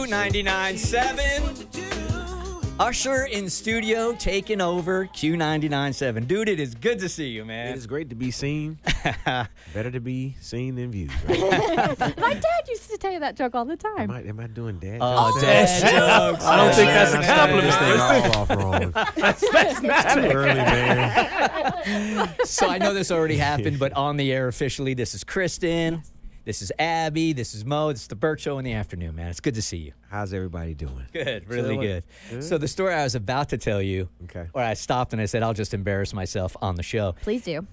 Q99.7. Usher in studio taking over Q99.7. Dude, it is good to see you, man. It is great to be seen. Better to be seen than viewed. Right? My dad used to tell you that joke all the time. Am I doing dad? Dad jokes. I don't think that's a This thing compliment. all off wrong. That's not too early, man. So I know this already happened, but on the air officially, this is Kristen. Yes. This is Abby. This is Mo. This is the Bert Show in the afternoon, man. It's good to see you. How's everybody doing? Good, really good. So the story I was about to tell you, where I stopped and I said, I'll just embarrass myself on the show. Please do.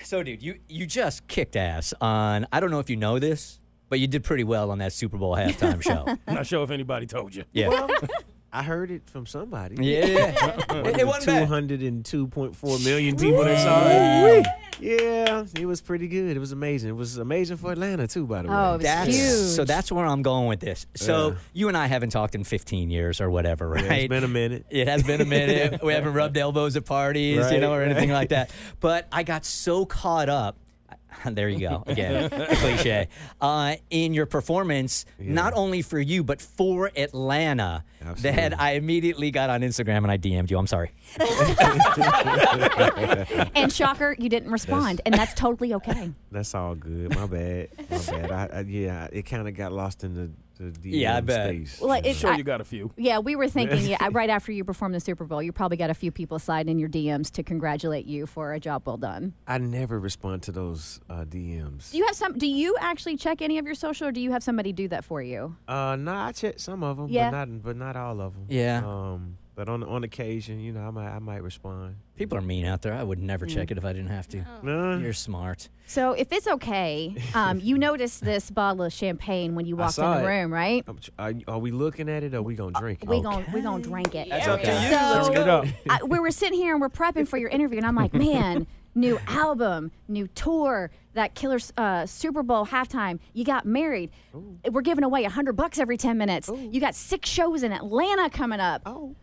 So, dude, you just kicked ass on, I don't know if you know this, but you did pretty well on that Super Bowl halftime show. I'm not sure if anybody told you. Yeah. Well, I heard it from somebody. Yeah. It wasn't bad. 202.4 million people that saw it. Yeah, it was pretty good. It was amazing. It was amazing for Atlanta, too, by the way. Oh, it was huge. So that's where I'm going with this. So you and I haven't talked in 15 years or whatever, right? Yeah, it's been a minute. It has been a minute. We haven't rubbed elbows at parties, right, or anything like that. But I got so caught up. There you go, again, cliche. In your performance, not only for you, but for Atlanta, that I immediately got on Instagram and I DM'd you. I'm sorry. And shocker, you didn't respond, and that's totally okay. That's all good. My bad. It kind of got lost in the DM I bet. space. Well, I'm sure you got a few. Yeah, we were thinking, right after you performed the Super Bowl, you probably got a few people sliding in your DMs to congratulate you for a job well done. I never respond to those DMs. Do you actually check any of your social, or do you have somebody do that for you? I check some of them, but not all of them. Yeah. But on occasion, I might respond. People are mean out there. I would never check it if I didn't have to. You're smart. So if it's okay, you noticed this bottle of champagne when you walked in the room, right? Are we looking at it, or are we going to drink it? We gonna drink it. That's up to you. So Let's go. we were sitting here and we're prepping for your interview, and I'm like, man, new album, new tour, that killer Super Bowl halftime. You got married. Ooh. We're giving away $100 every 10 minutes. Ooh. You got 6 shows in Atlanta coming up. Oh.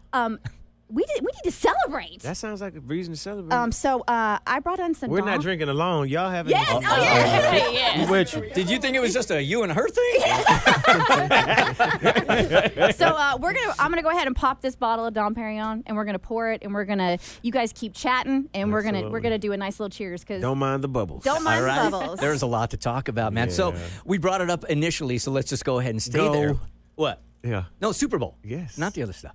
We need to celebrate. That sounds like a reason to celebrate. So I brought in some. We're not drinking alone. Y'all haven't. Yes. You with you. Did you think it was just a you and her thing? So I'm gonna go ahead and pop this bottle of Dom Perignon, and we're gonna pour it, and you guys keep chatting, and we're gonna do a nice little cheers, because don't mind the bubbles. Don't mind the bubbles. There's a lot to talk about, man. Yeah. So we brought it up initially, so let's just go ahead and stay there. What? Yeah. No, Super Bowl. Yes. Not the other stuff.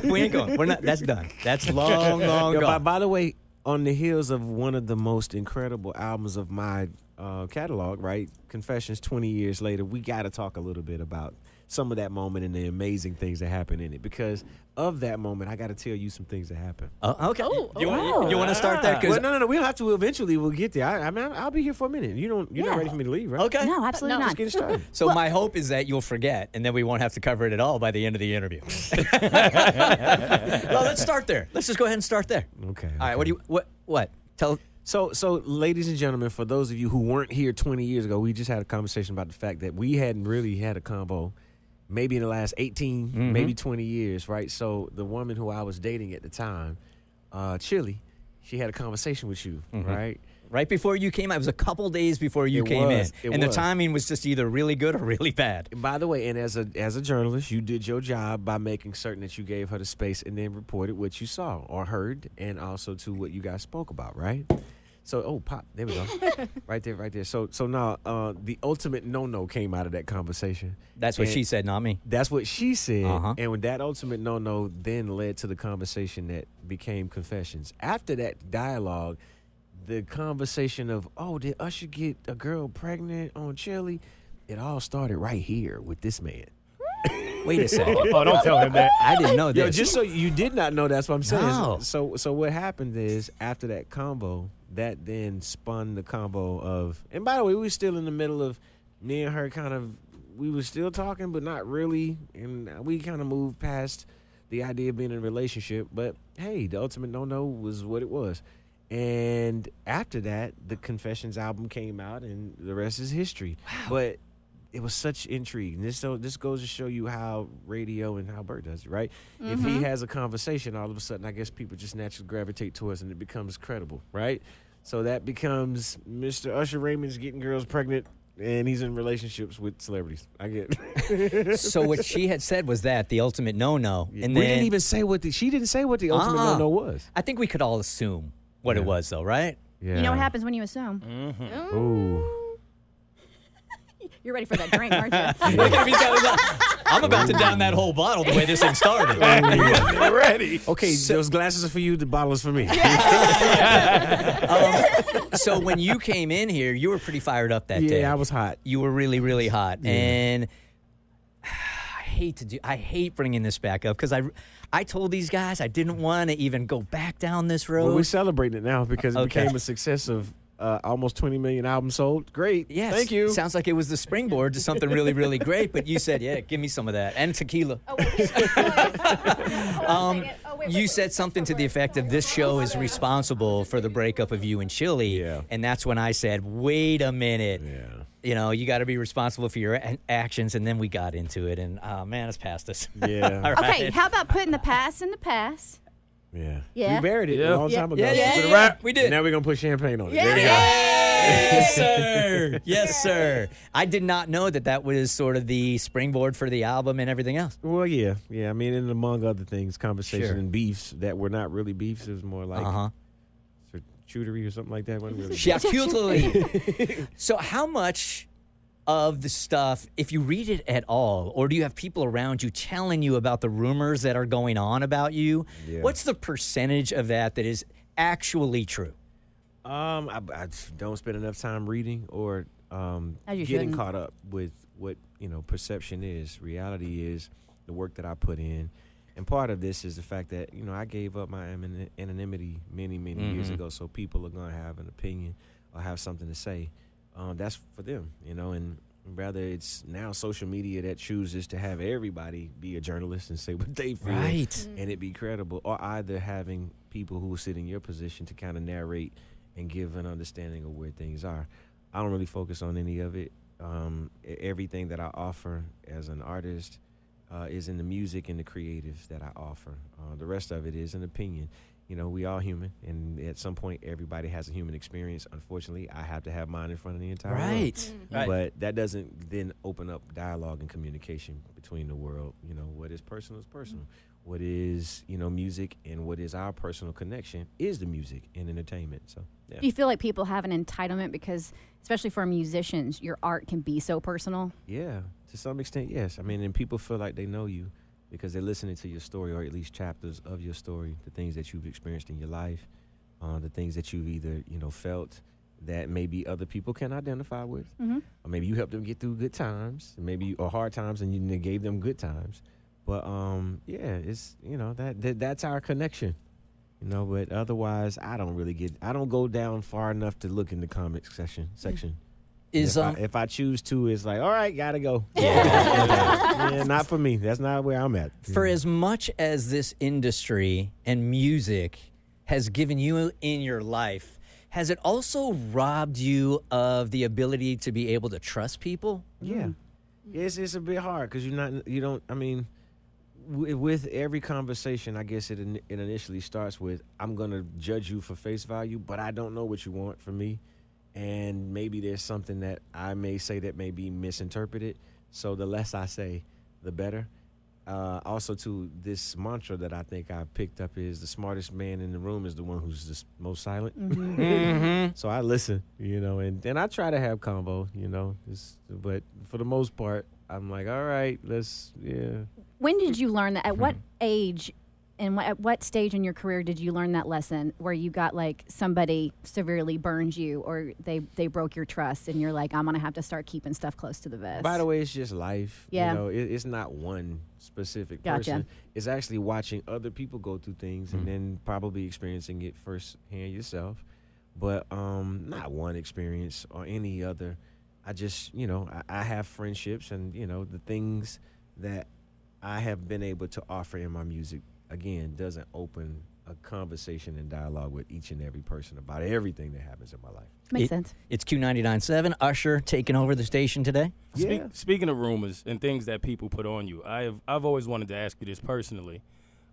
We ain't going. We're not. That's done. That's long gone. By the way, on the heels of one of the most incredible albums of my catalog, right? Confessions 20 years later, we got to talk a little bit about some of that moment and the amazing things that happened in it. Because of that moment, I got to tell you some things that happened. Okay. You want to start that? Well, no. We don't have to. Eventually, we'll get there. I'll be here for a minute. You're not ready for me to leave, right? Okay. No, absolutely not. Let's get it started. So my hope is that you'll forget, and then we won't have to cover it at all by the end of the interview. Well, let's start there. Let's just go ahead and start there. Okay. All right. What? Tell. So, ladies and gentlemen, for those of you who weren't here 20 years ago, we just had a conversation about the fact that we hadn't really had a combo maybe in the last 18, maybe 20 years, right? So the woman who I was dating at the time, Chili, she had a conversation with you, right? Right before you came out. It was a couple days before you came in. And the timing was just either really good or really bad. By the way, and as a journalist, you did your job by making certain that you gave her the space and then reported what you saw or heard, and also to what you guys spoke about, right? So, pop, there we go. right there. So now the ultimate no-no came out of that conversation. That's what she said, not me. That's what she said. And when that ultimate no-no then led to the conversation that became Confessions. After that dialogue, the conversation of, did Usher get a girl pregnant on Chili? It all started right here with this man. Wait a second. Don't tell him that. I didn't know this. Yo, just so you did not know, that's what I'm saying. No. So what happened is, after that combo, that then spun the combo of, and by the way, we were still in the middle of me and her we were still talking, but not really. And we kind of moved past the idea of being in a relationship. But hey, the ultimate no-no was what it was. And after that, the Confessions album came out, and the rest is history. Wow. But it was such intrigue. And this goes to show you how radio and how Bert does it, right? If he has a conversation, all of a sudden, I guess people just naturally gravitate to us, and it becomes credible, right? So that becomes Mr. Usher Raymond's getting girls pregnant and he's in relationships with celebrities. I get it. So what she had said was that the ultimate no-no. Yeah. And We then didn't even say she didn't say what the ultimate no-no was. I think we could all assume what it was, though, right? Yeah. You know what happens when you assume? Ooh. You're ready for that drink, aren't you? I'm about to down that whole bottle the way this thing started. Ready. Okay, those glasses are for you. The bottle is for me. So when you came in here, you were pretty fired up that day. Yeah, I was hot. You were really, really hot. Yeah. And I hate bringing this back up because I told these guys I didn't want to even go back down this road. Well, we're celebrating it now because it became a success of almost 20 million albums sold. Great. Yes. Thank you. Sounds like it was the springboard to something really, really great. But you said, yeah, give me some of that. And tequila. You said something to the effect of this show is responsible for the breakup of you and Chili. Yeah. And that's when I said, wait a minute. Yeah. You know, you got to be responsible for your actions. And then we got into it. And, man, it's past us. Yeah. All right. Okay, how about putting the past in the past? Yeah. Yeah. We buried it a long time ago. Yeah, we did. Now we're going to put champagne on it. Yeah. There you go. Yes, sir. Yes, sir. I did not know that was sort of the springboard for the album and everything else. Well, yeah. I mean, and among other things, conversation Sure. and beefs that were not really beefs. It was more like charcuterie or something like that. Wasn't really Charcuterie. So how much of the stuff, if you read it at all, or do you have people around you telling you about the rumors that are going on about you? Yeah. What's the percentage of that is actually true? I don't spend enough time reading or getting shouldn't. caught up with what perception is. Reality is the work that I put in, and part of this is the fact that I gave up my anonymity many years ago, so people are going to have an opinion or have something to say. That's for them, and rather it's now social media that chooses to have everybody be a journalist and say what they feel, Right. and it be credible, or either having people who sit in your position to kind of narrate and give an understanding of where things are. I don't really focus on any of it. Everything that I offer as an artist is in the music and the creative that I offer. The rest of it is an opinion. We all human, and at some point, everybody has a human experience. Unfortunately, I have to have mine in front of the entire world. Right. But that doesn't then open up dialogue and communication between the world. What is personal is personal. What is, music and what is our personal connection is the music and entertainment. So, yeah. Do you feel like people have an entitlement because, especially for musicians, your art can be so personal? Yeah, to some extent, yes. I mean, and people feel like they know you because they're listening to your story, or at least chapters of your story, the things that you've experienced in your life, the things that you've either, felt that maybe other people can identify with, or maybe you helped them get through good times, or hard times, and you gave them good times. But it's that's our connection, But otherwise, I don't go down far enough to look in the comics section. If I choose to, it's like, all right, gotta go. Yeah, not for me. That's not where I'm at. For as much as this industry and music has given you in your life, has it also robbed you of the ability to be able to trust people? Yeah. It's a bit hard because with every conversation, I guess it initially starts with, I'm going to judge you for face value, but I don't know what you want from me. And maybe there's something that I may say that may be misinterpreted. So the less I say, the better. Also, too, this mantra that I think I picked up is the smartest man in the room is the one who's the most silent. So I listen, and I try to have convo, but for the most part, I'm like, all right, When did you learn that? At what age and at what stage in your career did you learn that lesson where you got like somebody severely burned you or they broke your trust and you're like, I'm going to have to start keeping stuff close to the vest? By the way, it's just life. Yeah. It's not one specific Gotcha. person. It's actually watching other people go through things and then probably experiencing it firsthand yourself. But not one experience or any other. I just, I have friendships and, the things that I have been able to offer in my music, again, doesn't open a conversation and dialogue with each and every person about everything that happens in my life. Makes sense. It's Q99.7. Usher taking over the station today. Yeah. Speaking of rumors and things that people put on you, I've always wanted to ask you this personally.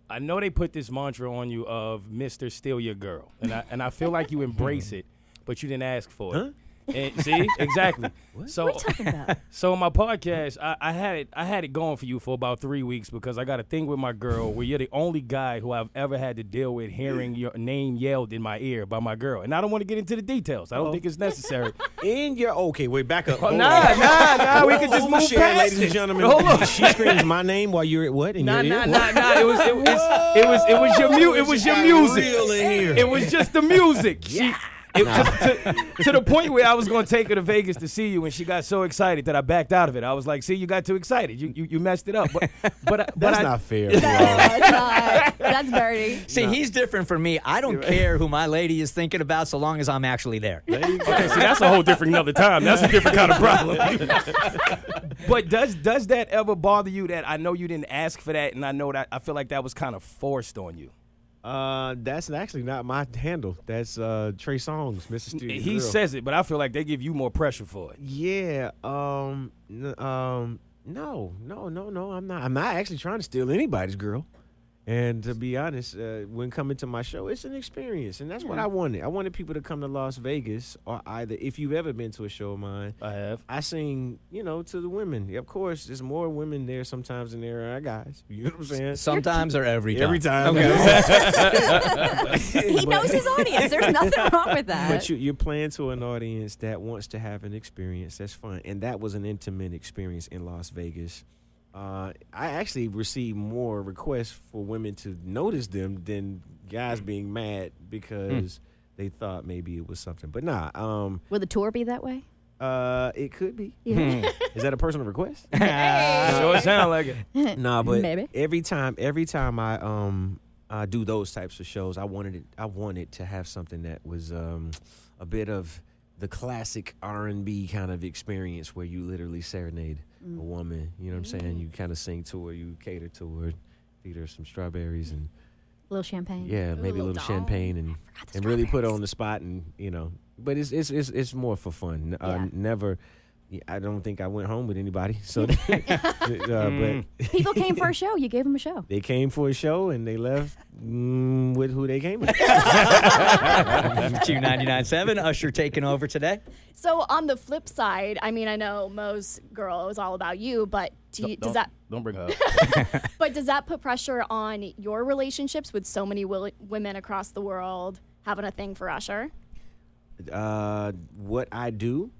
I know they put this mantra on you of Mr. Steal Your Girl, and I feel like you embrace it, but you didn't ask for it. Huh? And see, exactly. So, What are you talking about? so my podcast, I had it going for you for about 3 weeks because I got a thing with my girl where you're the only guy who I've ever had to deal with hearing your name yelled in my ear by my girl, and I don't want to get into the details. I don't think it's necessary. Okay, wait, back up. Oh, nah. We can just move Overshare, past ladies it. and gentlemen. Hold on. She screams my name while you're at what? In Nah. your ear? It was your music. Real in here. It was just the music. To the point where I was going to take her to Vegas to see you, and she got so excited that I backed out of it. I was like, "See, you got too excited. You messed it up." But That's not fair. No, it's not. That's dirty. See, he's different from me. I don't care who my lady is thinking about so long as I'm actually there. Okay, see, that's a whole different another time. That's a different kind of problem. But does that ever bother you that I know you didn't ask for that, and I know that I feel like that was kind of forced on you? That's actually not my handle. That's Trey Songz, Mr. Studio He Grill. says it, but I feel like they give you more pressure for it. Yeah. No. I'm not. I'm not actually trying to steal anybody's girl. And to be honest, when coming to my show, it's an experience, and that's what I wanted. I wanted people to come to Las Vegas, or either if you've ever been to a show of mine. I have. I sing, to the women. Of course, there's more women there sometimes than there are guys. You know what I'm saying? Sometimes or every time? Every time. He knows his audience. There's nothing wrong with that. But you're playing to an audience that wants to have an experience. That's fun. And that was an intimate experience in Las Vegas. I actually received more requests for women to notice them than guys being mad because they thought maybe it was something. But nah. Will the tour be that way? It could be. Yeah. Is that a personal request? Sure sound like it. Nah, but Maybe. every time I do those types of shows, I wanted to have something that was a bit of the classic R&B kind of experience where you literally serenade a woman. You know what I'm saying? You kind of sing to her, you cater to her, feed her some strawberries and A little champagne. yeah, maybe a little doll. champagne and really put her on the spot and But it's more for fun. Yeah. Never. I don't think I went home with anybody. So, but People came for a show. You gave them a show. they came for a show and they left with who they came with. Q99.7, Usher taking over today. So on the flip side, I mean, I know Mo's girl, it was all about you, but Don't bring her up. but does that put pressure on your relationships with so many women across the world having a thing for Usher? What I do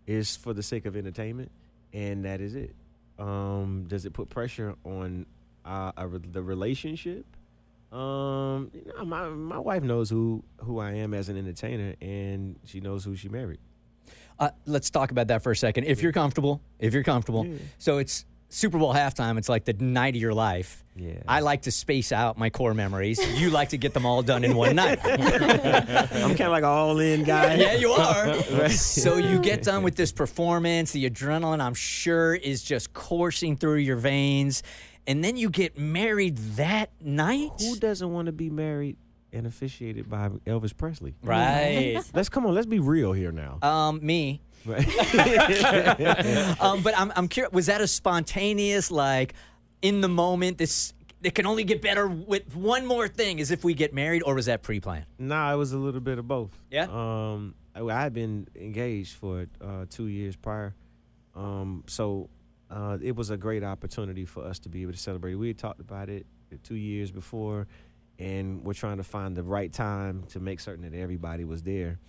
is for the sake of entertainment, and that is it. Does it put pressure on the relationship? My wife knows who I am as an entertainer, and she knows who she married. Let's talk about that for a second. If you're comfortable. Yeah. So it's Super Bowl halftime. It's like the night of your life. Yeah. I like to space out my core memories. You like to get them all done in one night. I'm kind of like an all-in guy. Yeah, you are. So you get done with this performance. The adrenaline, I'm sure, is just coursing through your veins. And then you get married that night? Who doesn't want to be married and officiated by Elvis Presley? Right. Let's be real here now. Me. Right. But I'm curious, was that a spontaneous, like, in the moment, it can only get better with one more thing as if we get married, or was that pre-planned? Nah, it was a little bit of both. Yeah? I had been engaged for 2 years prior. So it was a great opportunity for us to be able to celebrate. We had talked about it 2 years before, and we're trying to find the right time to make certain that everybody was there.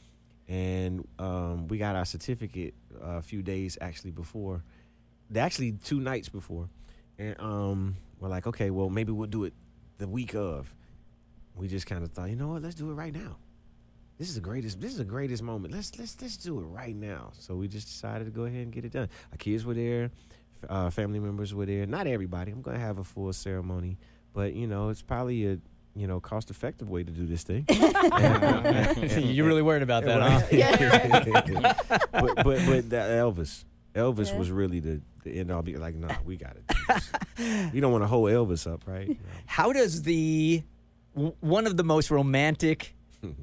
And we got our certificate a few days before. Actually, 2 nights before. And we're like, okay, well, maybe we'll do it the week of. We just kind of thought, you know what, let's do it right now. This is the greatest moment. Let's do it right now. So we just decided to go ahead and get it done. Our kids were there, family members were there. Not everybody. I'm gonna have a full ceremony, but it's probably a cost-effective way to do this thing. You really worried about that, huh? Yeah. but Elvis was really the end all. Be like, nah, we got to do this. You don't want to hold Elvis up, right? No. How does one of the most romantic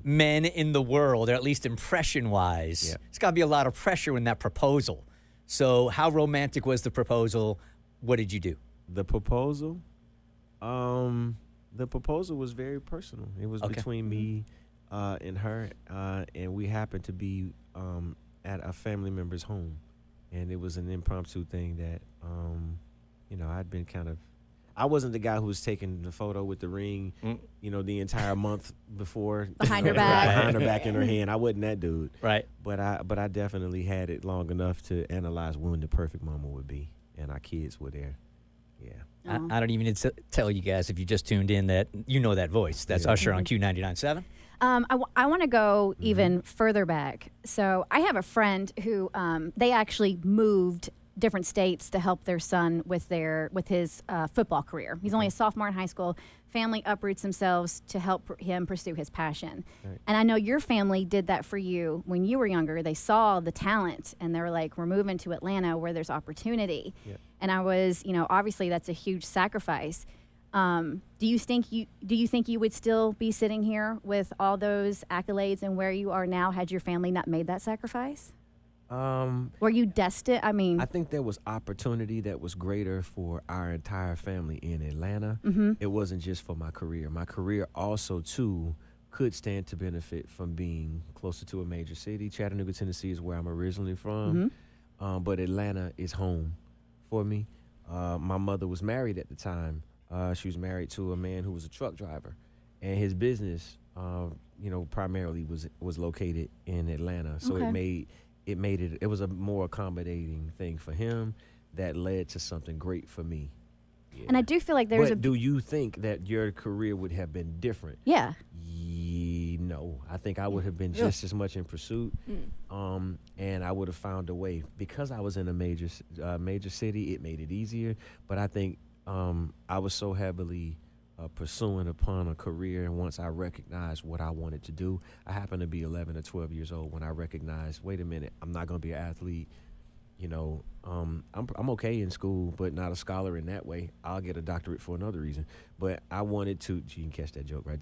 men in the world, or at least impression-wise, it's got to be a lot of pressure in that proposal. So how romantic was the proposal? What did you do? The proposal? The proposal was very personal. It was between me and her, and we happened to be at a family member's home, and it was an impromptu thing that I'd been kind of. I wasn't the guy who was taking the photo with the ring, the entire month before Behind her back. behind her back in her hand. I wasn't that dude, Right. but I definitely had it long enough to analyze when the perfect moment would be, and our kids were there. Yeah. I don't even need to tell you guys if you just tuned in that you know that voice. That's Usher on Q99.7. I want to go even further back. So I have a friend who they actually moved different states to help their son with his football career. He's only a sophomore in high school. Family uproots themselves to help him pursue his passion. Right. And I know your family did that for you when you were younger. They saw the talent and they were like, we're moving to Atlanta where there's opportunity. Yep. And I was, obviously that's a huge sacrifice. Do you think you would still be sitting here with all those accolades and where you are now had your family not made that sacrifice? Were you destined? I mean, I think there was opportunity that was greater for our entire family in Atlanta. It wasn't just for my career. My career also, too, could stand to benefit from being closer to a major city. Chattanooga, Tennessee is where I'm originally from, but Atlanta is home for me. My mother was married at the time. She was married to a man who was a truck driver, and his business, primarily was located in Atlanta. So it was a more accommodating thing for him that led to something great for me. Yeah. And I do feel like do you think that your career would have been different? Yeah. No, I think I would have been just as much in pursuit, and I would have found a way. Because I was in a major city, it made it easier. But I think I was so heavily pursuing upon a career, and once I recognized what I wanted to do, I happened to be 11 or 12 years old when I recognized, wait a minute, I'm not going to be an athlete. I'm okay in school, but not a scholar in that way. I'll get a doctorate for another reason. But I wanted to. You can catch that joke, right?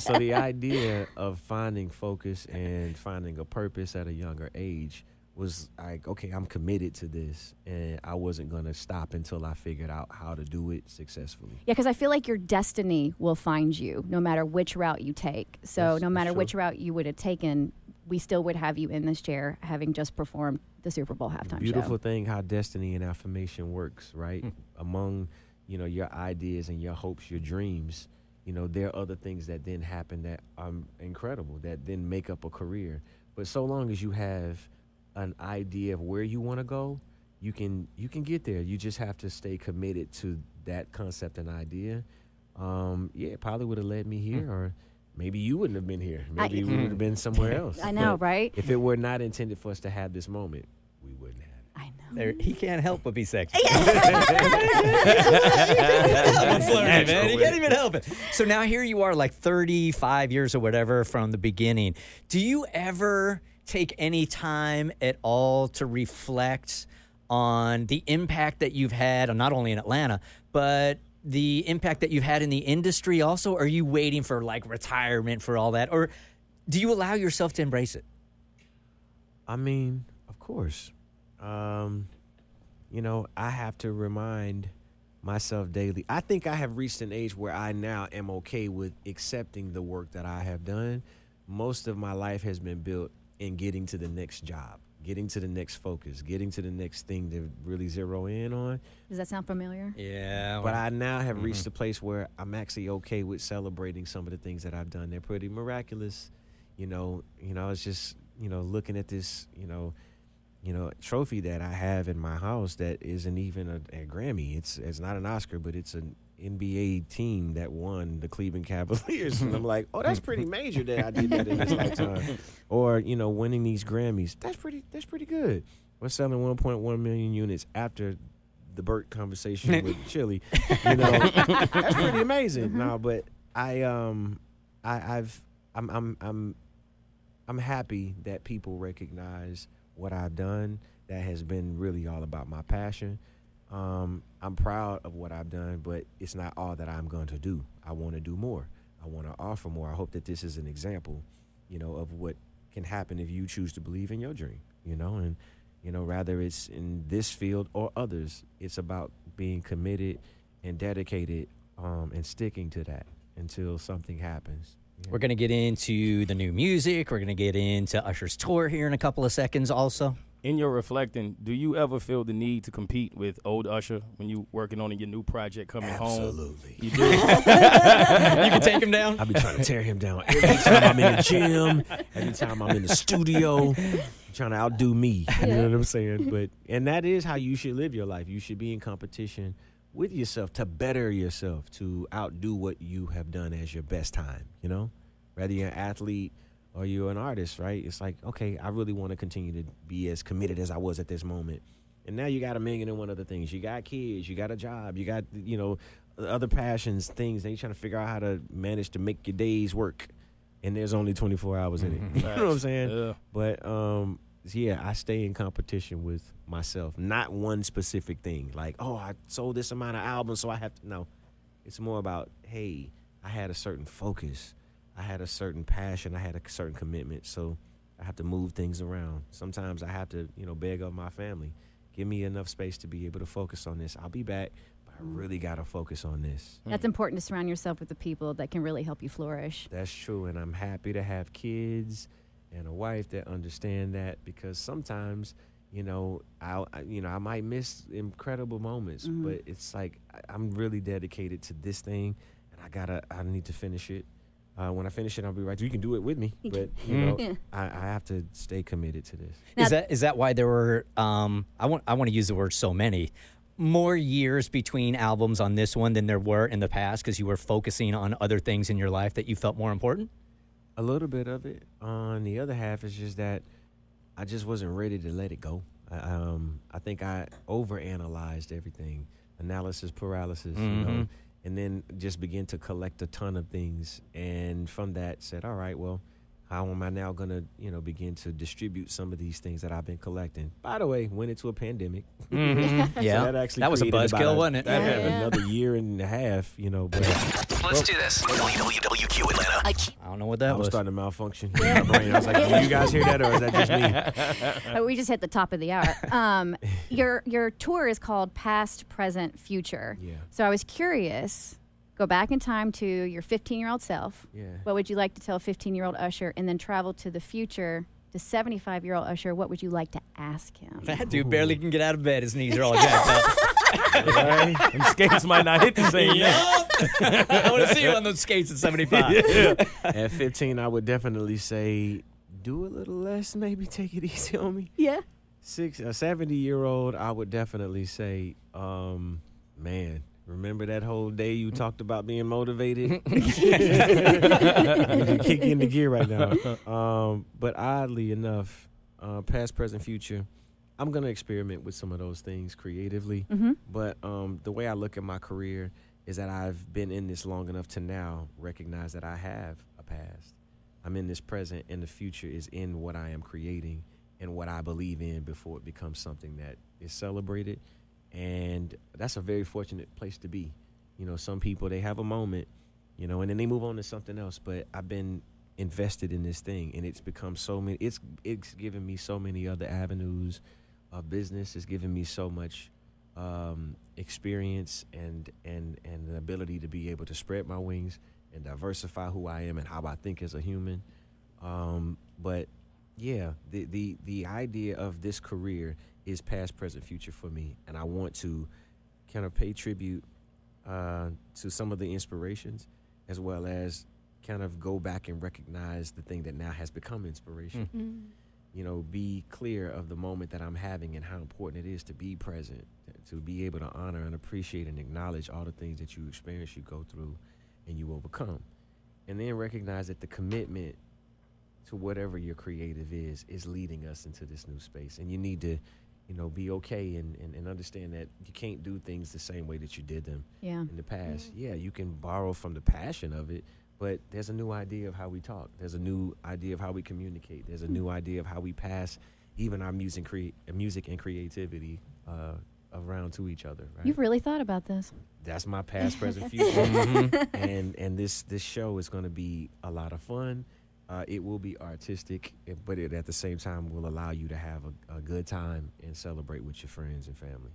So the idea of finding focus and finding a purpose at a younger age was like, okay, I'm committed to this, and I wasn't going to stop until I figured out how to do it successfully. Yeah, because I feel like your destiny will find you no matter which route you take. So no matter which route you would have taken, we still would have you in this chair having just performed the Super Bowl halftime Beautiful show. thing how destiny and affirmation works, right? Among, your ideas and your hopes, your dreams, there are other things that then happen that are incredible, that then make up a career. But so long as you have an idea of where you want to go, you can get there. You just have to stay committed to that concept and idea. It probably would have led me here, or maybe you wouldn't have been here. Maybe you would have been somewhere else. I know, right? If it were not intended for us to have this moment, we wouldn't have it. I know. He can't help but be sexy. He can't even help it. So now here you are, like 35 years or whatever from the beginning. Do you ever take any time at all to reflect on the impact that you've had, not only in Atlanta, but the impact that you've had in the industry also? Or are you waiting for like retirement for all that? Or do you allow yourself to embrace it? I mean, of course. I have to remind myself daily. I think I have reached an age where I now am okay with accepting the work that I have done. Most of my life has been built in getting to the next job, getting to the next focus, getting to the next thing to really zero in on. Does that sound familiar? Yeah. But I now have reached a place where I'm actually okay with celebrating some of the things that I've done. They're pretty miraculous. It's just, looking at this, trophy that I have in my house that isn't even a Grammy. It's not an Oscar, but it's an NBA team that won, the Cleveland Cavaliers. And I'm like, oh, that's pretty major that I did that in this lifetime. Or, winning these Grammys. That's pretty good. We're selling 1.1 million units after the Bert conversation with Chili. That's pretty amazing. No, but I'm happy that people recognize what I've done. That has been really all about my passion. I'm proud of what I've done, but it's not all that I'm going to do. I want to do more. I want to offer more. I hope that this is an example, of what can happen if you choose to believe in your dream, and, rather it's in this field or others, it's about being committed and dedicated, and sticking to that until something happens, We're going to get into the new music. We're going to get into Usher's tour here in a couple of seconds also. In your reflecting, do you ever feel the need to compete with old Usher when you working on your new project coming home? Absolutely. You do? You can take him down? I be trying to tear him down every time I'm in the gym, every time I'm in the studio, trying to outdo me. You know what I'm saying? And that is how you should live your life. You should be in competition with yourself to better yourself, to outdo what you have done as your best time, you know? Whether you're an athlete or you're an artist, right? It's like, okay, I really want to continue to be as committed as I was at this moment. And now you got 1,000,001 other things. You got kids, you got a job, you got, other passions, things. And you're trying to figure out how to manage to make your days work. And there's only 24 hours in it. You know what I'm saying? Yeah. But, I stay in competition with myself. Not one specific thing. Like, oh, I sold this amount of albums, so I have to. No. It's more about, hey, I had a certain focus. I had a certain passion. I had a certain commitment. So I have to move things around. Sometimes I have to, beg of my family. Give me enough space to be able to focus on this. I'll be back, but I really got to focus on this. That's important to surround yourself with the people that can really help you flourish. That's true. And I'm happy to have kids and a wife that understand that, because sometimes, I might miss incredible moments, but it's like I'm really dedicated to this thing, and I need to finish it. When I finish it, I'll be right. You can do it with me, but I have to stay committed to this. Now, Is that why there were I want to use the word so many more years between albums on this one than there were in the past, because you were focusing on other things in your life that you felt more important? A little bit of it. On the other half, it's just that I just wasn't ready to let it go. I think I overanalyzed everything, analysis paralysis, and then just began to collect a ton of things. And from that said, all right, well, how am I now going to, begin to distribute some of these things that I've been collecting? By the way, went into a pandemic. Yeah, So that was a created buzzkill, wasn't it? That had another year and a half, But Let's do this. WWQ Atlanta. I don't know what that I was was. starting to malfunction in my brain. I was like, do you guys hear that, or is that just me? we just hit the top of the hour. Your tour is called Past, Present, Future. Yeah. So I was curious. Go back in time to your 15-year-old self. Yeah. What would you like to tell 15-year-old Usher? And then travel to the future to 75-year-old Usher. What would you like to ask him? That dude barely can get out of bed. His knees are all jacked up. Them skates might not hit the same. I want to see you on those skates at 75. At 15, I would definitely say, do a little less, maybe take it easy on me. Yeah. A 70-year-old, I would definitely say, man, remember that whole day you talked about being motivated? You can kick in the gear right now. But oddly enough, past, present, future, I'm going to experiment with some of those things creatively. But the way I look at my career is that I've been in this long enough to now recognize that I have a past. I'm in this present, and the future is in what I am creating and what I believe in before it becomes something that is celebrated. And that's a very fortunate place to be. Some people, they have a moment, and then they move on to something else. But I've been invested in this thing, and it's become so many. It's given me so many other avenues of business. It's given me so much experience and the ability to be able to spread my wings and diversify who I am and how I think as a human. But yeah, the idea of this career is past, present, future for me, and I want to kind of pay tribute to some of the inspirations, as well as kind of go back and recognize the thing that now has become inspiration. Be clear of the moment that I'm having and how important it is to be present, to be able to honor and appreciate and acknowledge all the things that you experience, you go through, and you overcome. And then recognize that the commitment to whatever your creative is leading us into this new space. And you need to be okay and understand that you can't do things the same way that you did them in the past. Yeah, you can borrow from the passion of it, but there's a new idea of how we talk. There's a new idea of how we communicate. There's a new idea of how we pass even our music and creativity around to each other. Right? You've really thought about this. That's my past, present, future. And this show is going to be a lot of fun. It will be artistic, but it at the same time will allow you to have a good time and celebrate with your friends and family.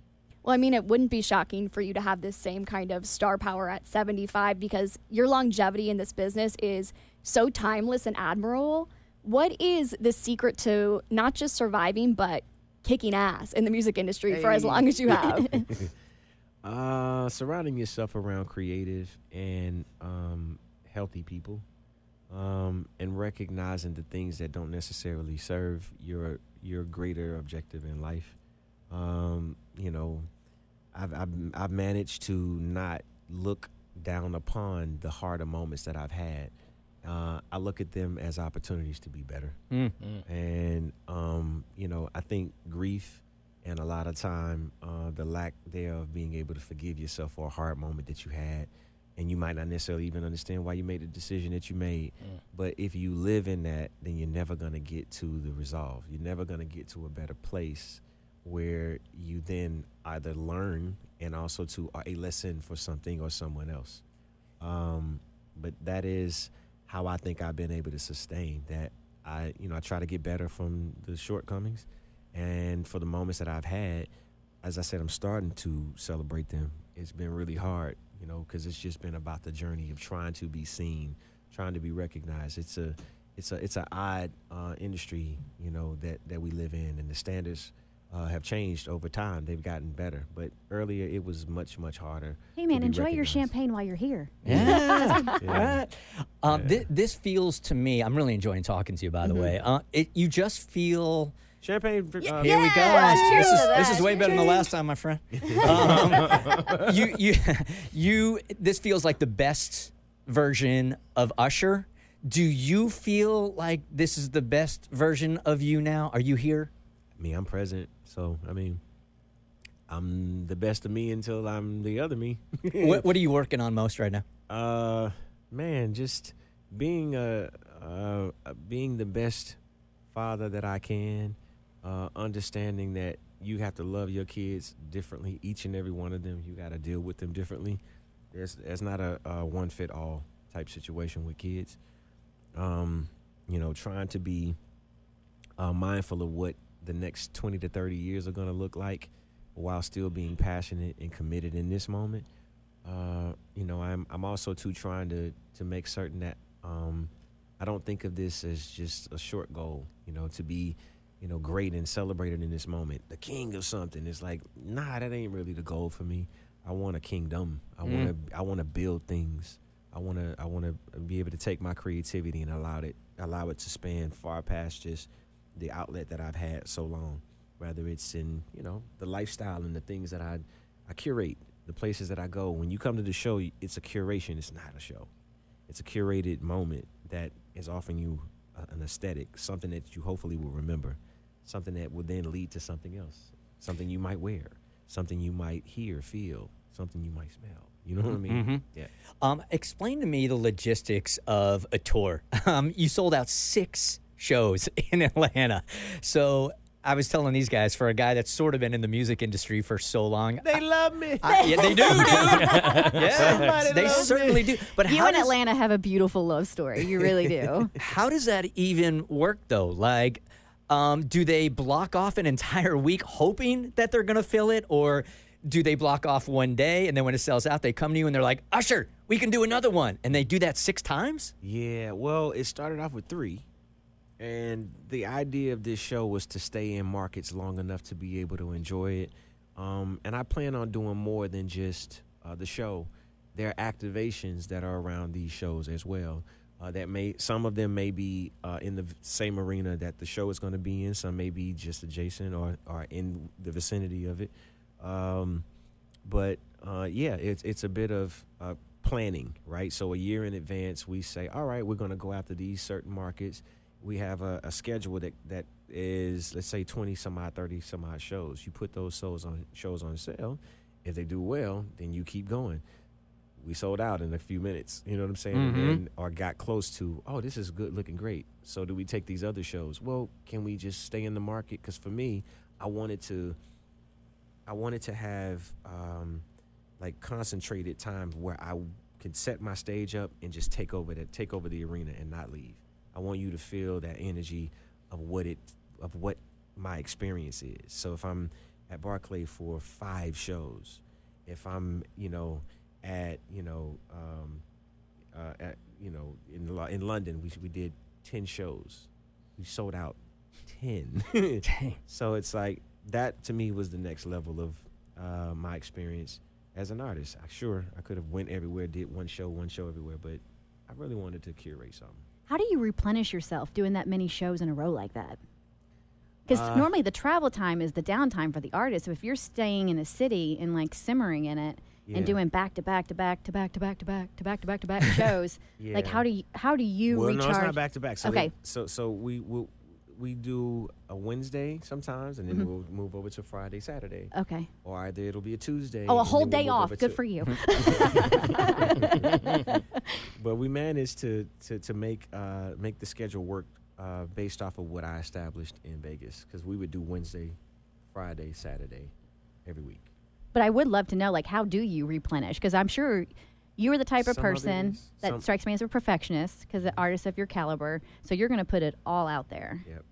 Well, I mean, it wouldn't be shocking for you to have this same kind of star power at 75 because your longevity in this business is so timeless and admirable. What is the secret to not just surviving, but kicking ass in the music industry for as long as you have? Surrounding yourself around creative and healthy people, and recognizing the things that don't necessarily serve your greater objective in life. You know, I've managed to not look down upon the harder moments that I've had. I look at them as opportunities to be better. And, you know, I think grief and a lot of time, the lack thereof being able to forgive yourself for a hard moment that you had, and you might not necessarily even understand why you made the decision that you made. But if you live in that, then you're never going to get to the resolve. You're never going to get to a better place where you then either learn and also to a lesson for something or someone else. But that is how I think I've been able to sustain that. I try to get better from the shortcomings, and for the moments that I've had, as I said, I'm starting to celebrate them. It's been really hard, you know, because it's just been about the journey of trying to be seen, trying to be recognized. It's an odd industry, you know, that we live in, and the standards have changed over time. They've gotten better, but earlier it was much, much harder. Hey, man, enjoy your recognized. champagne while you're here. Yeah. This feels to me, I'm really enjoying talking to you, by the way. You just feel... Champagne. Here we go. Cheers to This is that. way better than the last time, my friend. This feels like the best version of Usher. Do you feel like this is the best version of you now? Are you here? I'm present. So, I mean, I'm the best of me until I'm the other me. What are you working on most right now? Man, just being being the best father that I can, understanding that you have to love your kids differently, each and every one of them. You got to deal with them differently. There's not a one-fit-all type situation with kids. You know, trying to be mindful of what the next 20 to 30 years are going to look like while still being passionate and committed in this moment. You know, I'm also too trying to make certain that I don't think of this as just a short goal, you know, to be, you know, great and celebrated in this moment, the king of something. It's like, nah, that ain't really the goal for me. I want a kingdom. I want to build things. I want to be able to take my creativity and allow it to span far past just the outlet that I've had so long, whether it's in, you know, the lifestyle and the things that I curate, the places that I go. When you come to the show, it's a curation. It's not a show. It's a curated moment that is offering you an aesthetic, something that you hopefully will remember, something that will then lead to something else, something you might wear, something you might hear, feel, something you might smell. You know what I mean? Yeah. Explain to me the logistics of a tour. You sold out 6 shows in Atlanta. So I was telling these guys, for a guy that's sort of been in the music industry for so long. They love me. Yeah, they do, dude. Yeah, they certainly do. But You how and does, Atlanta have a beautiful love story. You really do. how does that even work, though? Like, do they block off an entire week hoping that they're going to fill it? Or do they block off one day, and then when it sells out, they come to you and they're like, Usher, we can do another one. And they do that 6 times? Yeah, well, it started off with 3. And the idea of this show was to stay in markets long enough to be able to enjoy it. And I plan on doing more than just the show. There are activations that are around these shows as well. Some of them may be in the same arena that the show is going to be in. Some may be just adjacent or in the vicinity of it. But it's a bit of planning, right? So a year in advance, we say, all right, we're going to go after these certain markets. We have a schedule that is, let's say, 20 some odd, 30 some odd shows. You put those shows on sale. If they do well, then you keep going. We sold out in a few minutes, you know what I'm saying? And then, or got close to, oh, this is good, looking great. So do we take these other shows? Well, can we just stay in the market? Because for me, I wanted to have like concentrated time where I could set my stage up and just take over the arena and not leave. I want you to feel that energy of what my experience is. So if I'm at Barclay for 5 shows. If I'm, at, in London, we did 10 shows. We sold out 10. Dang. So it's like that to me was the next level of my experience as an artist. I could have went everywhere, did one show everywhere, but I really wanted to curate something. How do you replenish yourself doing that many shows in a row like that? Because normally the travel time is the downtime for the artist. So if you're staying in a city and like simmering in it and doing back to back to back to back to back to back to back to back to back shows, like how do you well, recharge? No, it's not back to back. So okay. So we do a Wednesday sometimes, and then we'll move over to Friday, Saturday. Okay. Or either it'll be a Tuesday. Oh, a and whole then we'll day move off. over Good to- for you. But we managed to make the schedule work based off of what I established in Vegas, because we would do Wednesday, Friday, Saturday, every week. But I would love to know, like, how do you replenish? Because I'm sure you are the type of Some of it person is- that some- strikes me as a perfectionist, because an artist of your caliber. So you're going to put it all out there. Yep.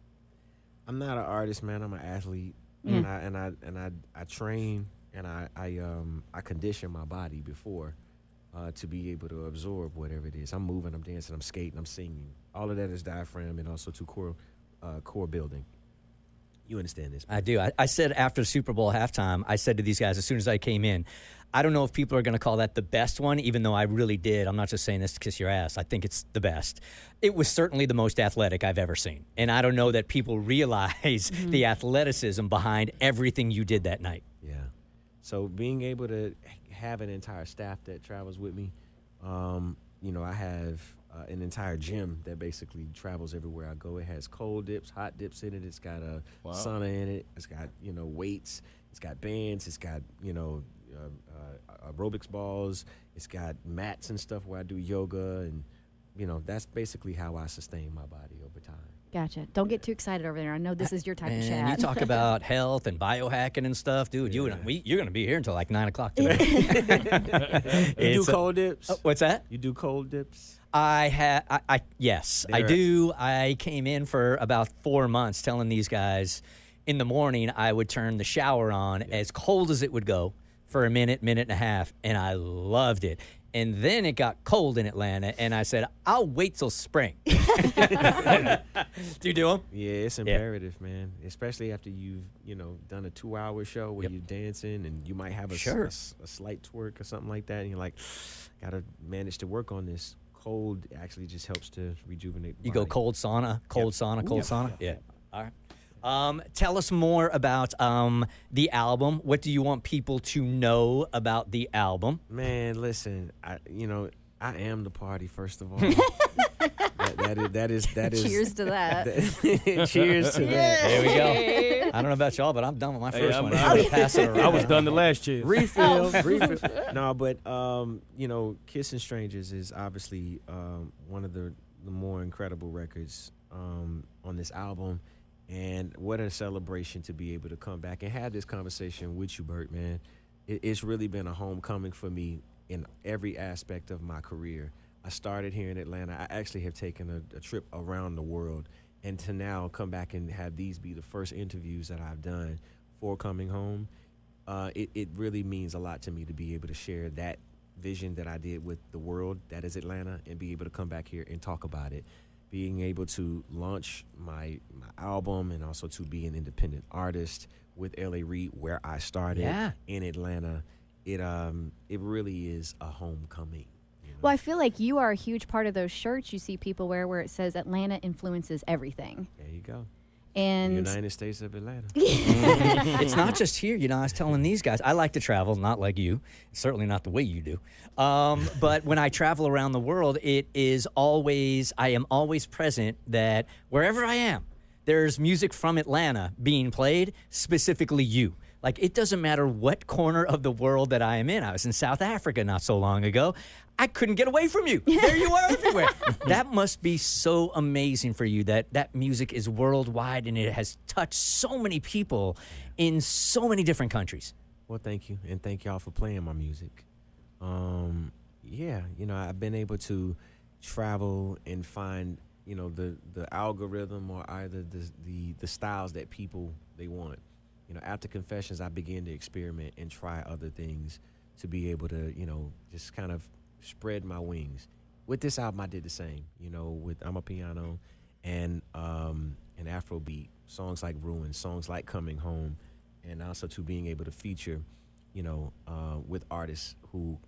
I'm not an artist, man. I'm an athlete, Yeah. and I train and I condition my body before to be able to absorb whatever it is. I'm moving, I'm dancing, I'm skating, I'm singing. All of that is diaphragm and also to core building. You understand this? I do. I said after the Super Bowl halftime, I said to these guys as soon as I came in, I don't know if people are going to call that the best one, even though I really did. I'm not just saying this to kiss your ass. I think it's the best. It was certainly the most athletic I've ever seen. And I don't know that people realize the athleticism behind everything you did that night. Yeah. So being able to have an entire staff that travels with me, I have an entire gym that basically travels everywhere I go. It has cold dips, hot dips in it. It's got a sauna in it. It's got, weights. It's got bands. It's got, aerobics balls. It's got mats and stuff where I do yoga. And, that's basically how I sustain my body over time. Gotcha. Don't get too excited over there. I know this is your type of And chat. you talk about health and biohacking and stuff, dude. You're going to be here until like 9 o'clock today. You do cold dips? What's that? You do cold dips? Yes, I do. I came in for about 4 months telling these guys in the morning I would turn the shower on as cold as it would go for a minute and a half, and I loved it. And then it got cold in Atlanta, and I said, I'll wait till spring. Do you do them? Yeah, it's imperative, man. Especially after you've, done a 2-hour show where you're dancing and you might have a slight twerk or something like that. And you're like, got to manage to work on this. Cold actually just helps to rejuvenate the You body. go cold sauna, cold sauna. Yeah. All right. Tell us more about the album. What do you want people to know about the album? Man, listen, I am the party, first of all. that is. Cheers to that. Cheers to that. There we go. I don't know about y'all, but I'm done with my first one. I I'm gonna pass it around. I was done the last cheers. Refill. No, but Kissing Strangers is obviously one of the more incredible records on this album. And what a celebration to be able to come back and have this conversation with you, Bert, man. It's really been a homecoming for me in every aspect of my career. I started here in Atlanta. I actually have taken a trip around the world. And to now come back and have these be the first interviews that I've done for coming home, it really means a lot to me to be able to share that vision that I did with the world, that is Atlanta, and be able to come back here and talk about it. Being able to launch my album and also to be an independent artist with L.A. Reid, where I started in Atlanta, it really is a homecoming. Well, I feel like you are a huge part of those shirts you see people wear where it says Atlanta influences everything. There you go. And United States of Atlanta. It's not just here. I was telling these guys, I like to travel, not like you. Certainly not the way you do. But when I travel around the world, I am always present that wherever I am, there's music from Atlanta being played, specifically you. Like, it doesn't matter what corner of the world that I am in. I was in South Africa not so long ago. I couldn't get away from you. There you are everywhere. That must be so amazing for you that music is worldwide and it has touched so many people in so many different countries. Well, thank you. And thank y'all for playing my music. I've been able to travel and find, the algorithm or either the styles that people, they want. after Confessions, I began to experiment and try other things to be able to, just kind of spread my wings. With this album, I did the same, with I'm a Piano and Afrobeat, songs like Ruin, songs like Coming Home, and also to being able to feature, with artists who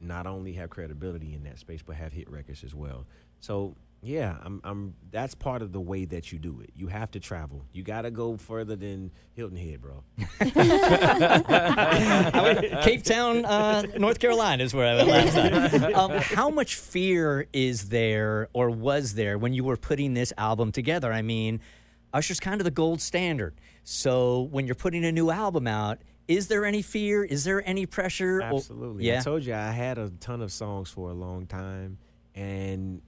not only have credibility in that space, but have hit records as well. So, yeah, that's part of the way that you do it. You have to travel. You got to go further than Hilton Head, bro. Cape Town, North Carolina is where I went last time. How much fear is there or was there when you were putting this album together? I mean, Usher's kind of the gold standard. So when you're putting a new album out, is there any fear? Is there any pressure? Absolutely. Yeah. I told you I had a ton of songs for a long time and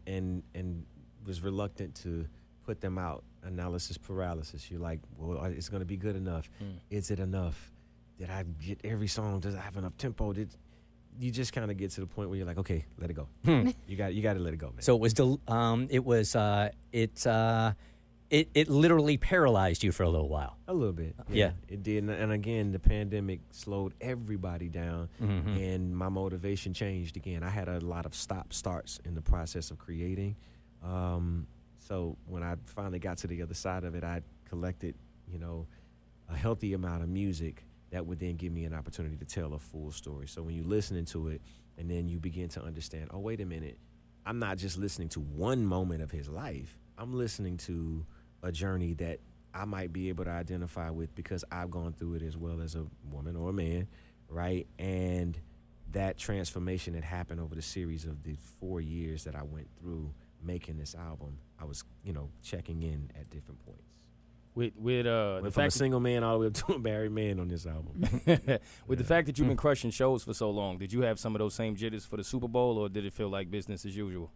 was reluctant to put them out. Analysis paralysis. You're like, well, it's going to be good enough. Is it enough? Did I get every song? Does it have enough tempo? You just kind of get to the point where you're like, okay, let it go. You got to let it go, man. So it literally paralyzed you for a little while. A little bit. Yeah. It did. And again, the pandemic slowed everybody down, and my motivation changed again. I had a lot of stop-starts in the process of creating. So when I finally got to the other side of it, I collected, a healthy amount of music that would then give me an opportunity to tell a full story. So when you're listening to it and then you begin to understand, oh, wait a minute, I'm not just listening to one moment of his life. I'm listening to a journey that I might be able to identify with because I've gone through it as well as a woman or a man, right? And that transformation that happened over the series of the 4 years that I went through making this album, I was, checking in at different points. Went from a single man all the way up to a married man on this album. With the fact that you've been crushing shows for so long, did you have some of those same jitters for the Super Bowl, or did it feel like business as usual?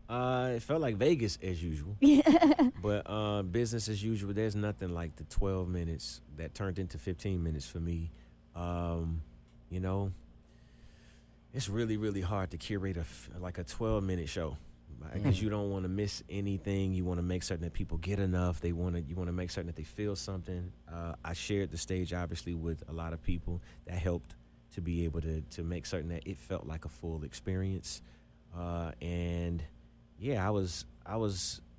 It felt like Vegas as usual. But business as usual, there's nothing like the 12 minutes that turned into 15 minutes for me. It's really, really hard to curate a 12-minute show because you don't want to miss anything. You want to make certain that people get enough. You want to make certain that they feel something. I shared the stage, obviously, with a lot of people that helped to be able to make certain that it felt like a full experience. And yeah, I was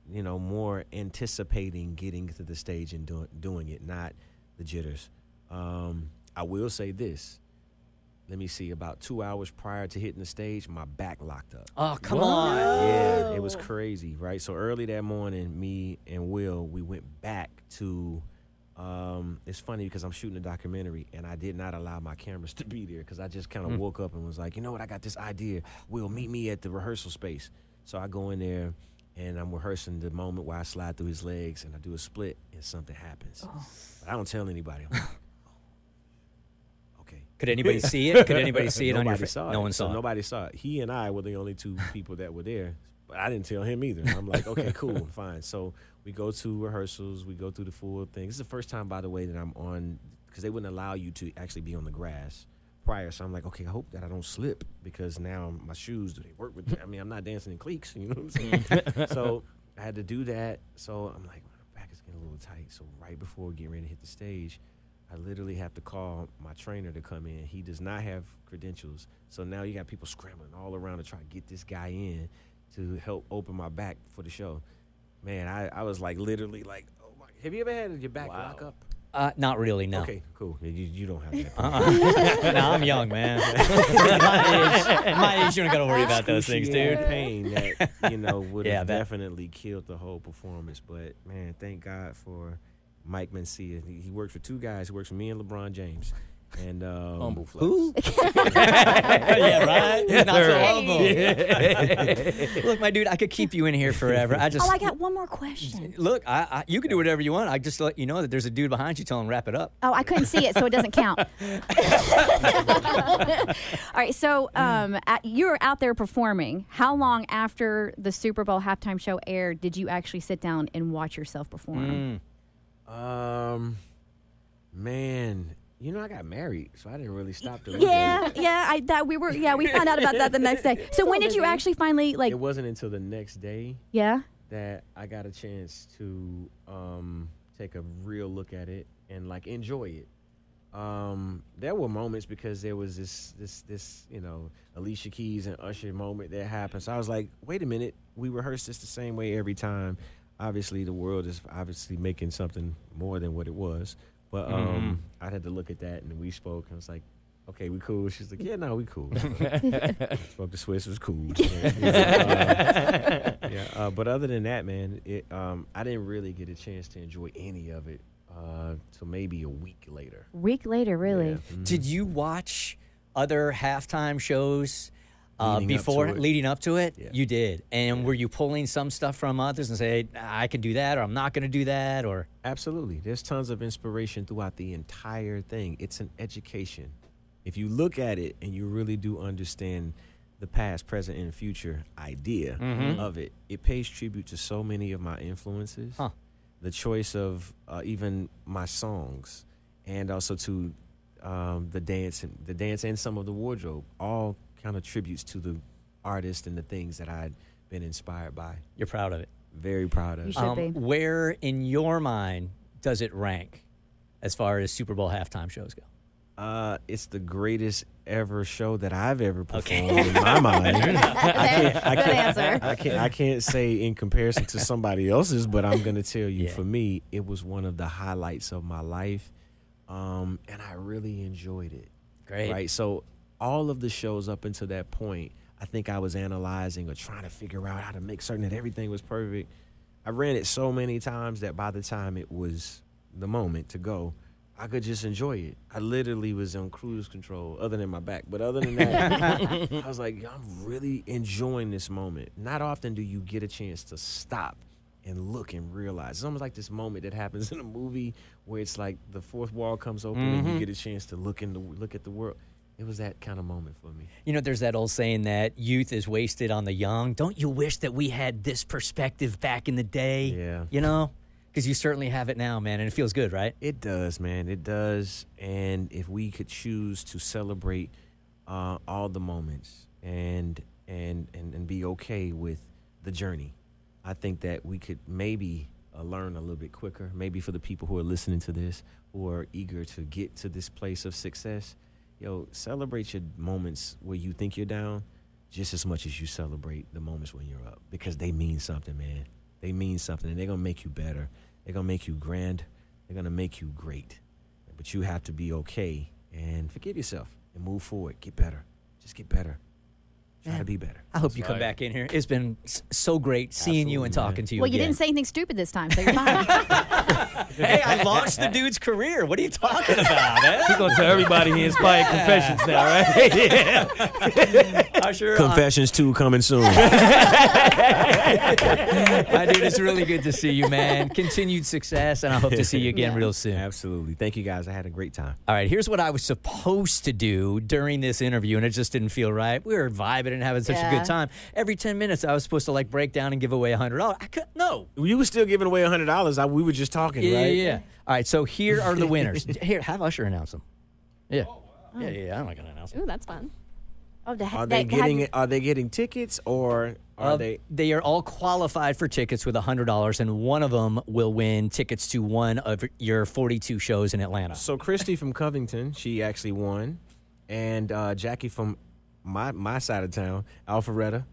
more anticipating getting to the stage and doing it, not the jitters. I will say this. Let me see, about 2 hours prior to hitting the stage, my back locked up. Oh, come on. Yeah, it was crazy, right? So early that morning, me and Will, we went back to, it's funny because I'm shooting a documentary and I did not allow my cameras to be there because I just kind of woke up and was like, you know what, I got this idea. Will, meet me at the rehearsal space. So I go in there and I'm rehearsing the moment where I slide through his legs and I do a split and something happens. But I don't tell anybody. I'm like, okay. Could anybody see it? Could anybody see it on your Nobody face? saw it. No one So saw it. nobody saw it. He and I were the only two people that were there. But I didn't tell him either. I'm like, okay, cool, fine. So we go to rehearsals. We go through the full thing. This is the first time, by the way, that I'm on, because they wouldn't allow you to actually be on the grass prior. So I'm like, okay, I hope that I don't slip because now my shoes, do they work with me? I mean, I'm not dancing in cleats, you know what I'm saying? So I had to do that. So I'm like, my back is getting a little tight. So right before getting ready to hit the stage, I literally have to call my trainer to come in. He does not have credentials. So now you got people scrambling all around to try to get this guy in to help open my back for the show. Man, I was like literally like, oh my. Have you ever had your back lock up? Not really, no. Okay, cool. You don't have that. No, I'm young, man. my age, you don't got to worry about those things, dude. Pain that, would have definitely killed the whole performance. But, man, thank God for Mike Mencia. He works for two guys. He works for me and LeBron James. And humble flex. Who? Yeah, right? He's not so humble. Look, my dude, I could keep you in here forever. I got one more question. Look, you can do whatever you want. I just let you know that there's a dude behind you telling wrap it up. Oh, I couldn't see it, so it doesn't count. All right, so you were out there performing. How long after the Super Bowl halftime show aired did you actually sit down and watch yourself perform? Man, I got married, so I didn't really stop to we found out about that the next day. So when did you actually finally It wasn't until the next day. Yeah. That I got a chance to take a real look at it and like enjoy it. There were moments because there was this Alicia Keys and Usher moment that happened. So I was like, wait a minute, we rehearse this the same way every time. Obviously, the world is obviously making something more than what it was. But I had to look at that, and we spoke. And I was like, okay, we cool. She's like, yeah, no, we cool. Spoke to Swiss, was cool. But other than that, man, I didn't really get a chance to enjoy any of it till maybe a week later. Week later, really? Yeah. Mm-hmm. Did you watch other halftime shows leading up to it? Yeah. You did. And were you pulling some stuff from others and say, I can do that, or I'm not going to do that, or? Absolutely. There's tons of inspiration throughout the entire thing. It's an education. If you look at it and you really do understand the past, present, and future idea of it, it pays tribute to so many of my influences. Huh. The choice of even my songs, and also to the dance and some of the wardrobe, all kind of tributes to the artist and the things that I'd been inspired by. You're proud of it. Very proud of You it. should be. Where in your mind does it rank as far as Super Bowl halftime shows go? It's the greatest ever show that I've ever performed Okay. in my mind. Good answer. I can't say in comparison to somebody else's, but I'm gonna tell you, Yeah. for me, it was one of the highlights of my life, and I really enjoyed it. Great. Right. So all of the shows up until that point, I think I was analyzing or trying to figure out how to make certain that everything was perfect. I ran it so many times that by the time it was the moment to go, I could just enjoy it. I literally was on cruise control, other than my back. But other than that, I was like, I'm really enjoying this moment. Not often do you get a chance to stop and look and realize. It's almost like this moment that happens in a movie where it's like the fourth wall comes open and you get a chance to look at the world. It was that kind of moment for me. You know, there's that old saying that youth is wasted on the young. Don't you wish that we had this perspective back in the day? Yeah. You know? Because you certainly have it now, man, and it feels good, right? It does, man. It does. And if we could choose to celebrate all the moments and be okay with the journey, I think that we could maybe learn a little bit quicker. Maybe for the people who are listening to this, who are eager to get to this place of success, celebrate your moments where you think you're down just as much as you celebrate the moments when you're up, because they mean something, man. They mean something, and they're going to make you better. They're going to make you grand. They're going to make you great. But you have to be okay and forgive yourself and move forward. Get better. Just get better. Try to be better. I hope you come back in here. It's been so great seeing you and Absolutely, talking to you Well, you again. didn't say anything stupid this time, so you're fine. Hey, I launched the dude's career. What are you talking about, man? He's going to tell everybody he inspired confessions now, right? Yeah. Usher, Confessions 2 coming soon. my dude, it's really good to see you, man. Continued success, and I hope to see you again real soon. Absolutely. Thank you, guys. I had a great time. All right, here's what I was supposed to do during this interview, and it just didn't feel right. We were vibing and having such a Yeah. good time. Every 10 minutes, I was supposed to break down and give away $100. I couldn't. No. You were still giving away $100. We were just talking, right? Yeah. All right, so here are the winners. Here, have Usher announce them. Yeah. Yeah. I'm not gonna announce them. Ooh, that's fun. Oh, Are they getting tickets, or are they? They are all qualified for tickets with $100, and one of them will win tickets to one of your 42 shows in Atlanta. So Christy from Covington, she actually won, and Jackie from my side of town, Alpharetta,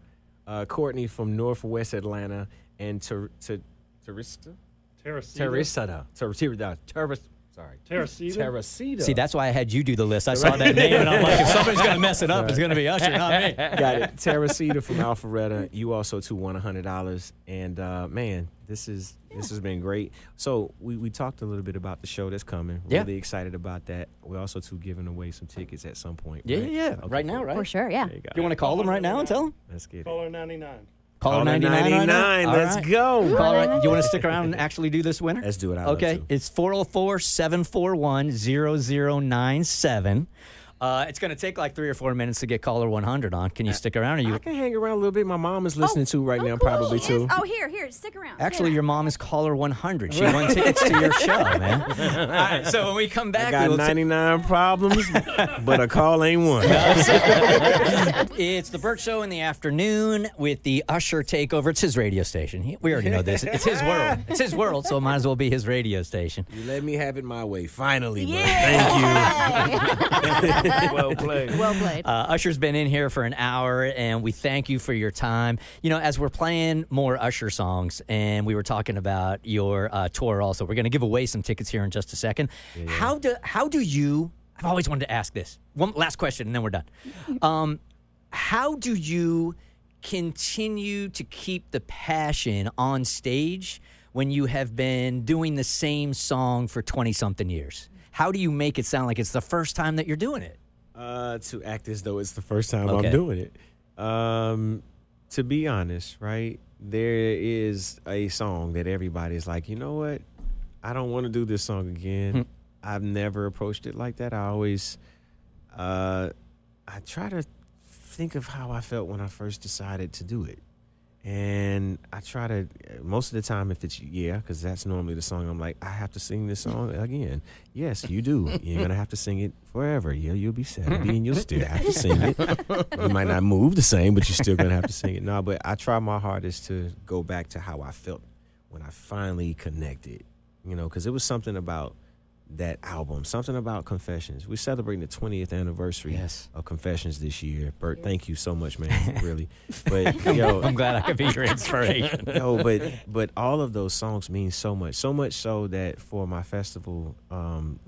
Courtney from Northwest Atlanta, and Teresa. See, that's why I had you do the list. I saw that name, and I'm like, if somebody's going to mess it up, it's going to be Usher, not me. Got it. Teresita from Alpharetta. You also too won $100, and man, this has been great. So we talked a little bit about the show that's coming. Yeah. Really excited about that. We're also too giving away some tickets at some point. Yeah, right? yeah. Okay, Right now, cool. right? For sure, yeah. There you go. You want to call them right now and tell them? Let's get it. Caller 99. Caller 99 right now? All Let's right. go. Caller, you want to stick around and actually do this winner? Let's do it. I'd love Okay, to. it's 404-741-0097. It's going to take like 3 or 4 minutes to get caller 100 on. Can you stick around? Or you? I can hang around a little bit. My mom is listening to right now, probably too. Oh, here, stick around. Actually, your mom is caller 100. She won tickets to your show, man. All right, so when we come back, I got 99 problems, but a call ain't one. It's the Bert Show in the afternoon with the Usher takeover. It's his radio station. We already know this. It's his world. It's his world, so it might as well be his radio station. You let me have it my way, finally, bro. Thank you. Well played. Well played. Usher's been in here for an hour, and we thank you for your time. You know, as we're playing more Usher songs, and we were talking about your tour also, we're going to give away some tickets here in just a second. Yeah. How do you, I've always wanted to ask this. One last question, and then we're done. How do you continue to keep the passion on stage when you have been doing the same song for 20-something years? How do you make it sound like it's the first time that you're doing it? To act as though it's the first time I'm doing it. To be honest, right, there is a song that everybody's like, you know what? I don't want to do this song again. I've never approached it like that. I always, I try to think of how I felt when I first decided to do it. And I try to, most of the time, if it's, because that's normally the song, I'm like, I have to sing this song again. Yes, you do. You're going to have to sing it forever. You'll be 70 and you'll still have to sing it. You might not move the same, but you're still going to have to sing it. No, but I try my hardest to go back to how I felt when I finally connected, because it was something about that album, something about Confessions. We're celebrating the 20th anniversary of Confessions this year. Bert, thank you so much, man, really. But I'm glad I could be your inspiration. But all of those songs mean so much so that for my festival,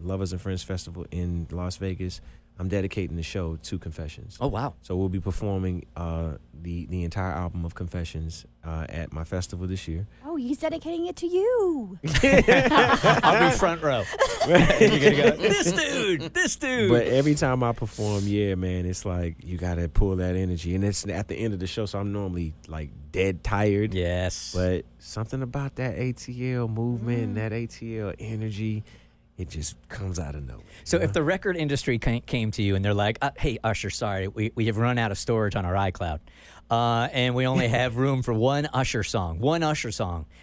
Lovers and Friends Festival in Las Vegas, I'm dedicating the show to Confessions. Oh, wow. So we'll be performing the entire album of Confessions at my festival this year. Oh, he's dedicating it to you. I'll be front row. You're going to go, this dude. But every time I perform, man, it's like you got to pull that energy. And it's at the end of the show, so I'm normally like dead tired. Yes. But something about that ATL movement and that ATL energy, it just comes out of nowhere. So if the record industry came to you and they're like, hey, Usher, sorry, we have run out of storage on our iCloud, and we only have room for one Usher song,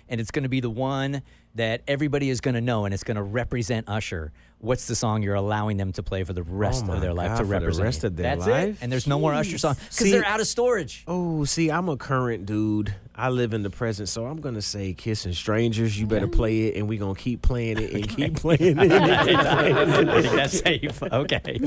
and it's going to be the one that everybody is going to know, and it's going to represent Usher, what's the song you're allowing them to play for the rest of their life to represent? The rest of their life? That's it. And there's no more Usher songs because they're out of storage. Oh, see, I'm a current dude. I live in the present, so I'm going to say Kissing Strangers. You better play it, and we're going to keep playing it and keep playing it. I think that's safe. Okay.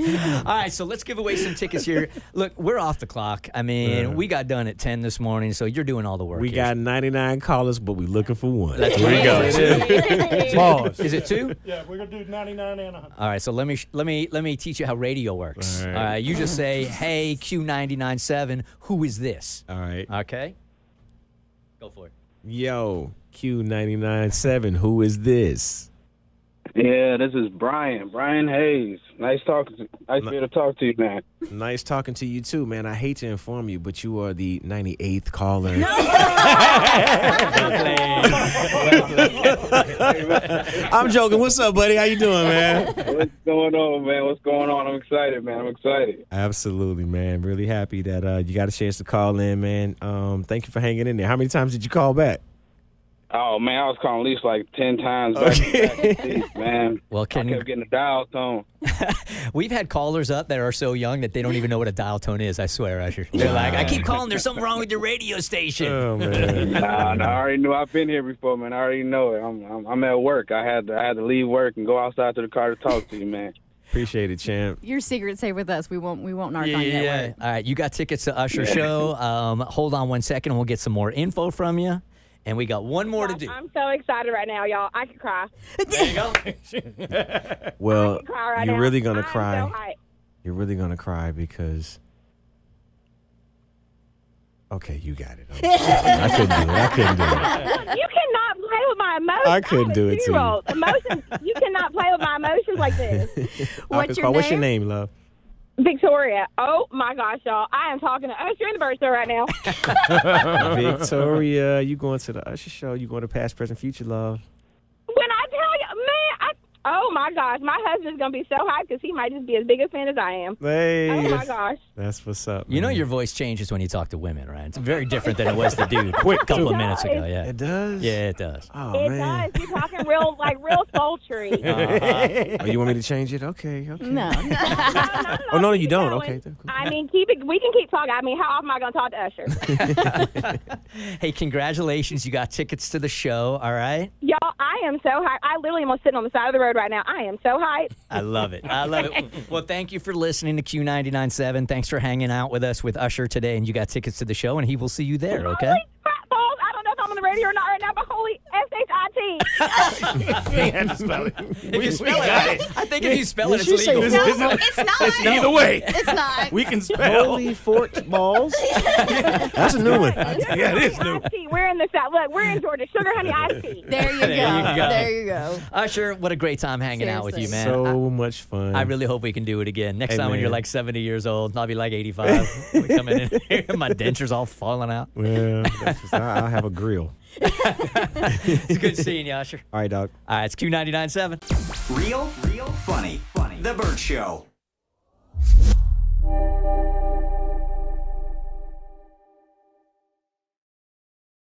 All right, so let's give away some tickets here. Look, we're off the clock. I mean, we got done at 10 this morning, so you're doing all the work. We got 99 callers, but we're looking for one. Here we go. Pause. Is it 2? Yeah, we're gonna do 99 and 100. All right, so let me teach you how radio works. All right. You just say, "Hey, Q99.7, who is this?" All right. Okay. Go for it. Yo, Q99.7, who is this? Yeah, this is Brian Hayes. Nice for you to talk to you, man. Nice talking to you too, man. I hate to inform you, but you are the 98th caller. No! I'm joking. What's up, buddy? How you doing, man? What's going on, man? What's going on? I'm excited, man. I'm excited. Absolutely, man. Really happy that you got a chance to call in, man. Thank you for hanging in there. How many times did you call back? Oh, man, I was calling at least like 10 times back, man. Well, I kept getting a dial tone. We've had callers up that are so young that they don't even know what a dial tone is, I swear, Usher. They're like, I keep calling, there's something wrong with your radio station. Oh, man. Nah, I already knew. I've been here before, man. I already know it. I'm at work. I had to leave work and go outside to the car to talk to you, man. Appreciate it, champ. Your secret stay with us. We won't narc on you. Yeah. All right, you got tickets to Usher show. Hold on 1 second, and we'll get some more info from you. And we got one more to do. I'm so excited right now, y'all. I could cry. There you go. Well, you're really going to I'm cry. so hyped. You're really going to cry because... Okay, you got it. I couldn't do it. You cannot play with my emotions. I couldn't do it to you. Emotions. You cannot play with my emotions like this. What's your What's your name, love? Victoria. Oh, my gosh, y'all. I am talking to Usher in the Bert Show right now. Victoria, you going to the Usher show? You going to Past, Present, Future, love? When I tell you, man, Oh my gosh, my husband's gonna be so hyped because he might just be as big a fan as I am. Hey, Oh my gosh. that's what's up. You know man. your voice changes when you talk to women, right? It's very different than it was the dude a couple of minutes ago. Yeah, It does? yeah, it does. Oh, It man. does. You're talking real sultry. Oh, you want me to change it? Okay. No. Oh, no, you don't. going. Okay. I mean, we can keep talking. I mean, how often am I going to talk to Usher? Hey, congratulations. You got tickets to the show, all right? Y'all, I am so hyped. I literally am sitting on the side of the road right now. I am so hyped. I love it. I love it. Well, thank you for listening to Q99.7. Thanks for hanging out with us with Usher today, and you got tickets to the show, and he will see you there, okay? Holy crap balls. I don't know if I'm on the radio or not right now, but holy S-H-I-T. We had to spell it. If you spell it, I think if you spell it, it's Did she say legal. this? No, it's not. Either way, It's not. we can spell. Holy forked balls? That's a new one. Yeah, it is new. Iced tea. We're in the South. Look, we're in Georgia. Sugar honey iced tea. There you go. you go. There you go. Usher, what a great time hanging out with you, man. So much fun. I really hope we can do it again. Next Hey, time when you're man. like 70 years old, I'll be like 85. We come in here, my dentures all falling out. Well, that's just, I'll have a grill. It's good seeing you, Usher. All right, dog. All right, it's Q99.7. Real, funny. The Bert Show.